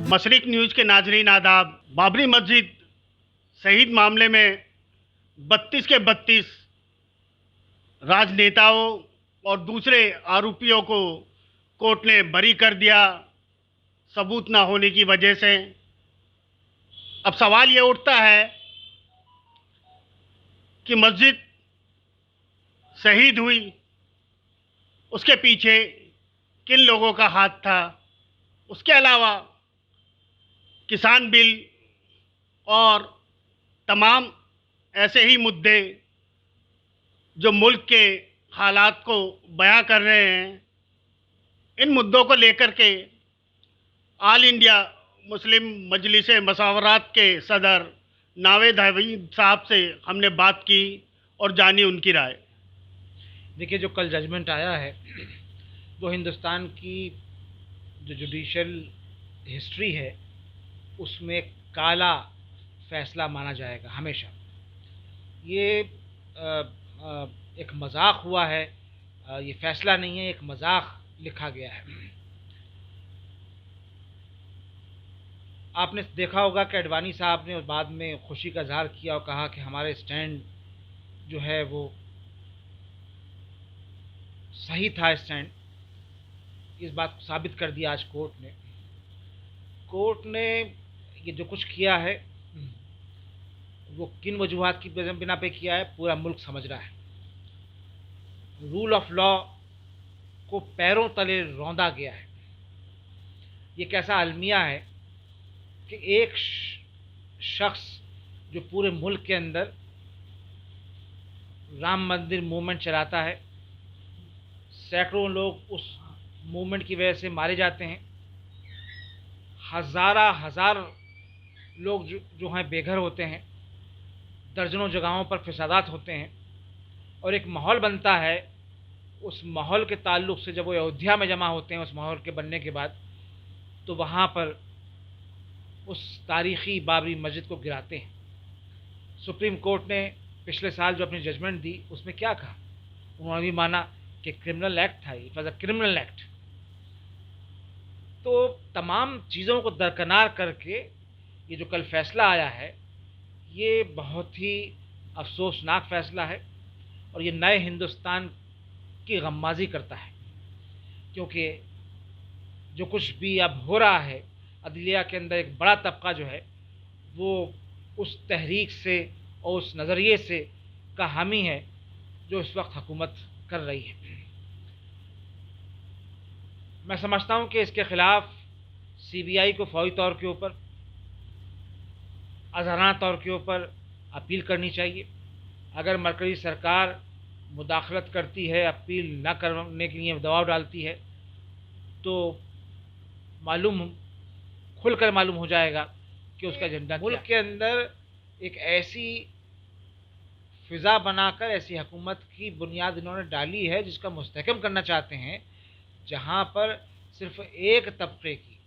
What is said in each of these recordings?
मशरिक news के नाजरीन आदाब। बाबरी मस्जिद शहीद मामले में 32 के 32 राजनेताओं और दूसरे आरोपियों को कोर्ट ने बरी कर दिया सबूत ना होने की वजह से। अब सवाल ये उठता है कि मस्जिद शहीद हुई, उसके पीछे किन लोगों का हाथ था। उसके अलावा किसान बिल और तमाम ऐसे ही मुद्दे जो मुल्क के हालात को बयां कर रहे हैं, इन मुद्दों को लेकर के ऑल इंडिया मुस्लिम मजलिस मशावरात के सदर नावेद हमीद साहब से हमने बात की और जानी उनकी राय। देखिए, जो कल जजमेंट आया है वो हिंदुस्तान की जो जुडिशल हिस्ट्री है उसमें काला फैसला माना जाएगा हमेशा। ये एक मजाक हुआ है, ये फैसला नहीं है, एक मजाक लिखा गया है। आपने देखा होगा कि अडवाणी साहब ने बाद में खुशी का इजहार किया और कहा कि हमारे स्टैंड जो है वो सही था स्टैंड। इस बात को साबित कर दिया आज कोर्ट ने ये जो कुछ किया है वो किन वजूहात की बिना पे किया है पूरा मुल्क समझ रहा है। रूल ऑफ लॉ को पैरों तले रौंदा गया है। ये कैसा अलमिया है कि एक शख्स जो पूरे मुल्क के अंदर राम मंदिर मूवमेंट चलाता है, सैकड़ों लोग उस मूवमेंट की वजह से मारे जाते हैं, हजार लोग जो हैं बेघर होते हैं, दर्जनों जगहों पर फसादात होते हैं और एक माहौल बनता है। उस माहौल के ताल्लुक़ से जब वो अयोध्या में जमा होते हैं, उस माहौल के बनने के बाद, तो वहाँ पर उस तारीख़ी बाबरी मस्जिद को गिराते हैं। सुप्रीम कोर्ट ने पिछले साल जो अपनी जजमेंट दी उसमें क्या कहा, उन्होंने भी माना कि क्रिमिनल एक्ट था, it was a criminal act. तो तमाम चीज़ों को दरकिनार करके ये जो कल फैसला आया है ये बहुत ही अफसोसनाक फ़ैसला है और ये नए हिंदुस्तान की गम्माज़ी करता है, क्योंकि जो कुछ भी अब हो रहा है अदलिया के अंदर, एक बड़ा तबका जो है वो उस तहरीक से और उस नज़रिए से का हामी है जो इस वक्त हुकूमत कर रही है। मैं समझता हूँ कि इसके ख़िलाफ़ CBI को फौरी तौर के ऊपर, आज़ादाना तौर के ऊपर अपील करनी चाहिए। अगर मरकज़ी सरकार मुदाखलत करती है, अपील न करने के लिए दबाव डालती है, तो खुलकर मालूम हो जाएगा कि उसका एजेंडा मुल्क के अंदर एक ऐसी फ़िज़ा बनाकर ऐसी हुकूमत की बुनियाद इन्होंने डाली है जिसका मुस्तहकम करना चाहते हैं, जहाँ पर सिर्फ एक तबके की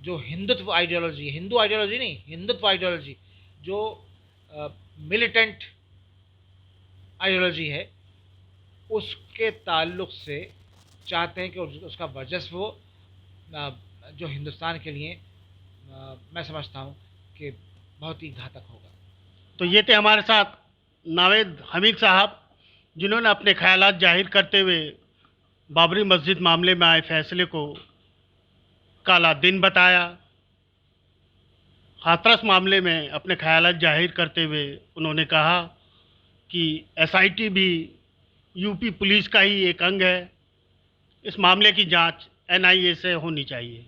जो हिंदुत्व आइडियोलॉजी, हिंदू आइडियोलॉजी नहीं, हिंदुत्व आइडियोलॉजी जो मिलिटेंट आइडियोलॉजी है, उसके ताल्लुक़ से चाहते हैं कि उसका वर्चस्व हो, जो हिंदुस्तान के लिए मैं समझता हूँ कि बहुत ही घातक होगा। तो ये थे हमारे साथ नावेद हमीद साहब, जिन्होंने अपने ख्यालात जाहिर करते हुए बाबरी मस्जिद मामले में आए फैसले को काला दिन बताया। हाथरस मामले में अपने ख्यालात जाहिर करते हुए उन्होंने कहा कि SIT भी UP पुलिस का ही एक अंग है, इस मामले की जांच NIA से होनी चाहिए।